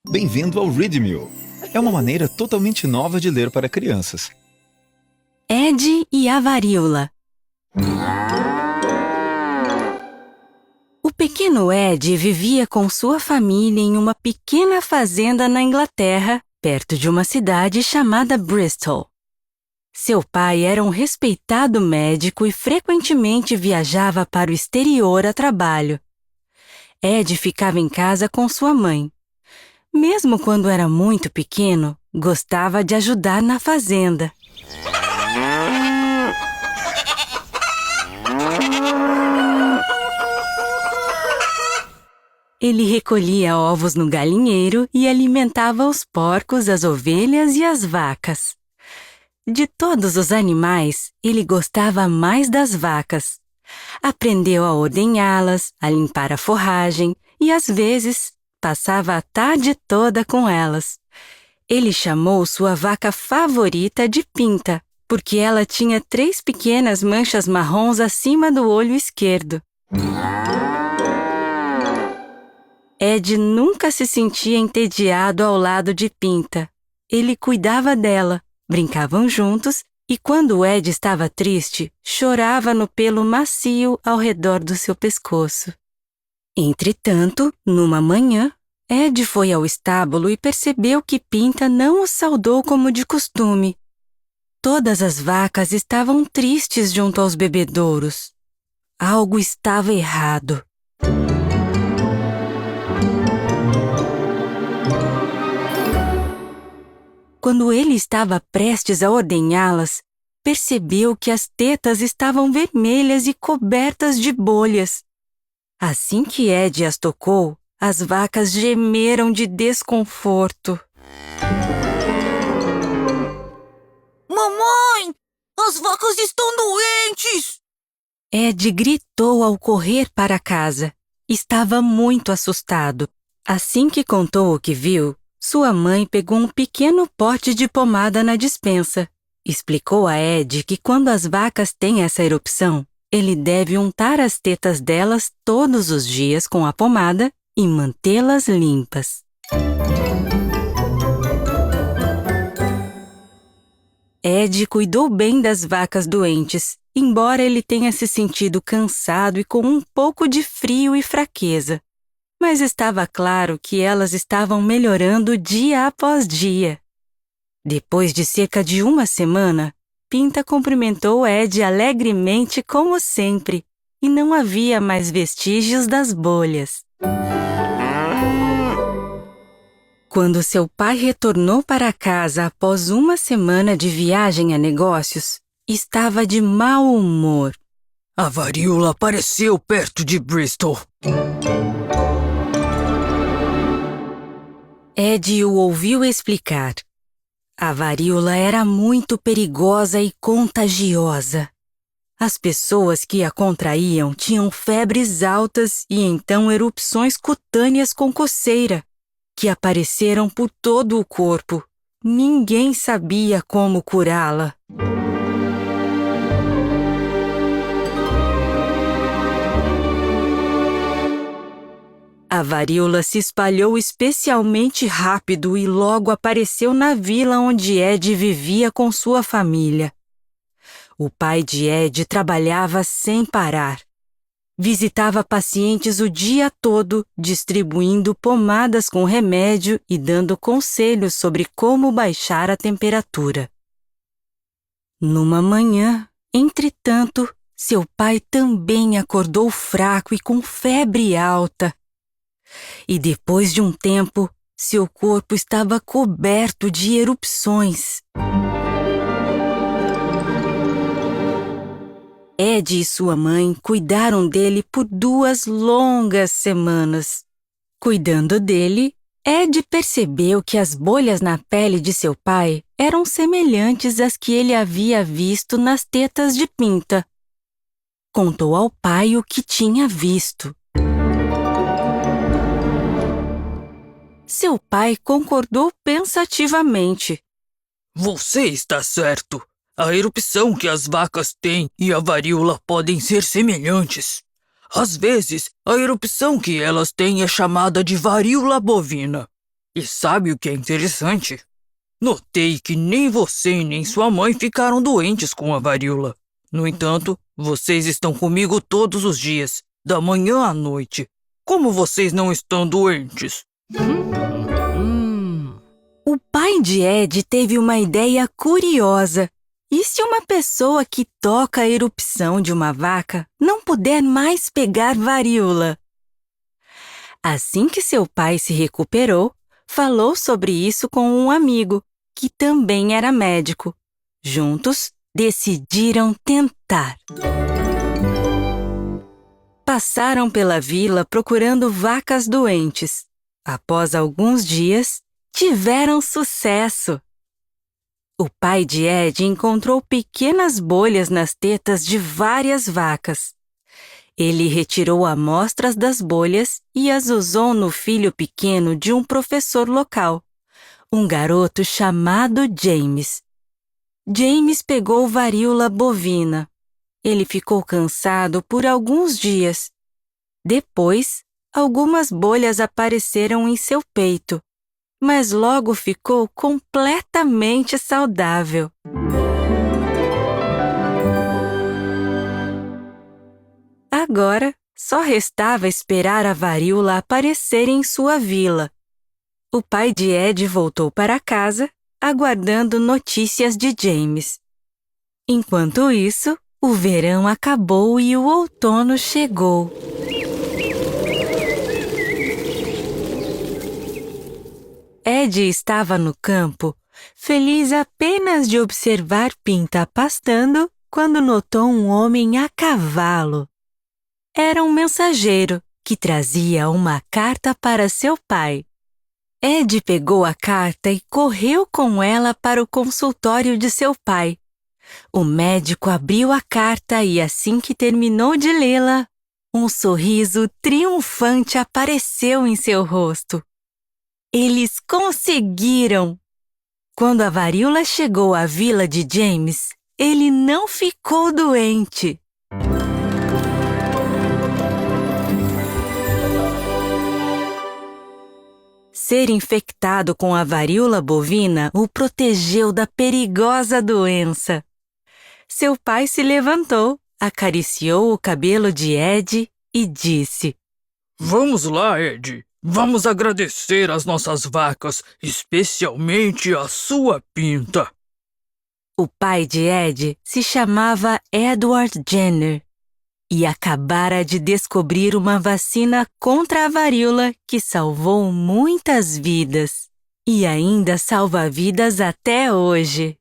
Bem-vindo ao Readme. É uma maneira totalmente nova de ler para crianças. Ed e a varíola. O pequeno Ed vivia com sua família em uma pequena fazenda na Inglaterra, perto de uma cidade chamada Bristol. Seu pai era um respeitado médico e frequentemente viajava para o exterior a trabalho. Ed ficava em casa com sua mãe. Mesmo quando era muito pequeno, gostava de ajudar na fazenda. Ele recolhia ovos no galinheiro e alimentava os porcos, as ovelhas e as vacas. De todos os animais, ele gostava mais das vacas. Aprendeu a ordenhá-las, a limpar a forragem e, às vezes, passava a tarde toda com elas. Ele chamou sua vaca favorita de Pinta, porque ela tinha 3 pequenas manchas marrons acima do olho esquerdo. Ed nunca se sentia entediado ao lado de Pinta. Ele cuidava dela, brincavam juntos e, quando Ed estava triste, chorava no pelo macio ao redor do seu pescoço. Entretanto, numa manhã, Ed foi ao estábulo e percebeu que Pinta não o saudou como de costume. Todas as vacas estavam tristes junto aos bebedouros. Algo estava errado. Quando ele estava prestes a ordenhá-las, percebeu que as tetas estavam vermelhas e cobertas de bolhas. Assim que Ed as tocou, as vacas gemeram de desconforto. Mamãe! As vacas estão doentes! Ed gritou ao correr para casa. Estava muito assustado. Assim que contou o que viu, sua mãe pegou um pequeno pote de pomada na despensa. Explicou a Ed que quando as vacas têm essa erupção, ele deve untar as tetas delas todos os dias com a pomada e mantê-las limpas. Ed cuidou bem das vacas doentes, embora ele tenha se sentido cansado e com um pouco de frio e fraqueza. Mas estava claro que elas estavam melhorando dia após dia. Depois de cerca de uma semana, Pinta cumprimentou Ed alegremente como sempre, e não havia mais vestígios das bolhas. Quando seu pai retornou para casa após uma semana de viagem a negócios, estava de mau humor. A varíola apareceu perto de Bristol. Ed o ouviu explicar. A varíola era muito perigosa e contagiosa. As pessoas que a contraíam tinham febres altas e então erupções cutâneas com coceira, que apareceram por todo o corpo. Ninguém sabia como curá-la. A varíola se espalhou especialmente rápido e logo apareceu na vila onde Ed vivia com sua família. O pai de Ed trabalhava sem parar. Visitava pacientes o dia todo, distribuindo pomadas com remédio e dando conselhos sobre como baixar a temperatura. Numa manhã, entretanto, seu pai também acordou fraco e com febre alta. E depois de um tempo, seu corpo estava coberto de erupções. Ed e sua mãe cuidaram dele por 2 longas semanas. Cuidando dele, Ed percebeu que as bolhas na pele de seu pai eram semelhantes às que ele havia visto nas tetas de Pinta. Contou ao pai o que tinha visto. Seu pai concordou pensativamente. Você está certo. A erupção que as vacas têm e a varíola podem ser semelhantes. Às vezes, a erupção que elas têm é chamada de varíola bovina. E sabe o que é interessante? Notei que nem você nem sua mãe ficaram doentes com a varíola. No entanto, vocês estão comigo todos os dias, da manhã à noite. Como vocês não estão doentes? O pai de Ed teve uma ideia curiosa. E se uma pessoa que toca a erupção de uma vaca não puder mais pegar varíola? Assim que seu pai se recuperou, falou sobre isso com um amigo, que também era médico. Juntos, decidiram tentar. Passaram pela vila procurando vacas doentes. Após alguns dias, tiveram sucesso. O pai de Ed encontrou pequenas bolhas nas tetas de várias vacas. Ele retirou amostras das bolhas e as usou no filho pequeno de um professor local, um garoto chamado James. James pegou varíola bovina. Ele ficou cansado por alguns dias. Depois, algumas bolhas apareceram em seu peito, mas logo ficou completamente saudável. Agora, só restava esperar a varíola aparecer em sua vila. O pai de Ed voltou para casa, aguardando notícias de James. Enquanto isso, o verão acabou e o outono chegou. Ed estava no campo, feliz apenas de observar Pinta pastando, quando notou um homem a cavalo. Era um mensageiro que trazia uma carta para seu pai. Ed pegou a carta e correu com ela para o consultório de seu pai. O médico abriu a carta e, assim que terminou de lê-la, um sorriso triunfante apareceu em seu rosto. Eles conseguiram! Quando a varíola chegou à vila de James, ele não ficou doente. Ser infectado com a varíola bovina o protegeu da perigosa doença. Seu pai se levantou, acariciou o cabelo de Ed e disse: Vamos lá, Ed. Vamos agradecer às nossas vacas, especialmente a sua Pinta. O pai de Ed se chamava Edward Jenner e acabara de descobrir uma vacina contra a varíola que salvou muitas vidas e ainda salva vidas até hoje.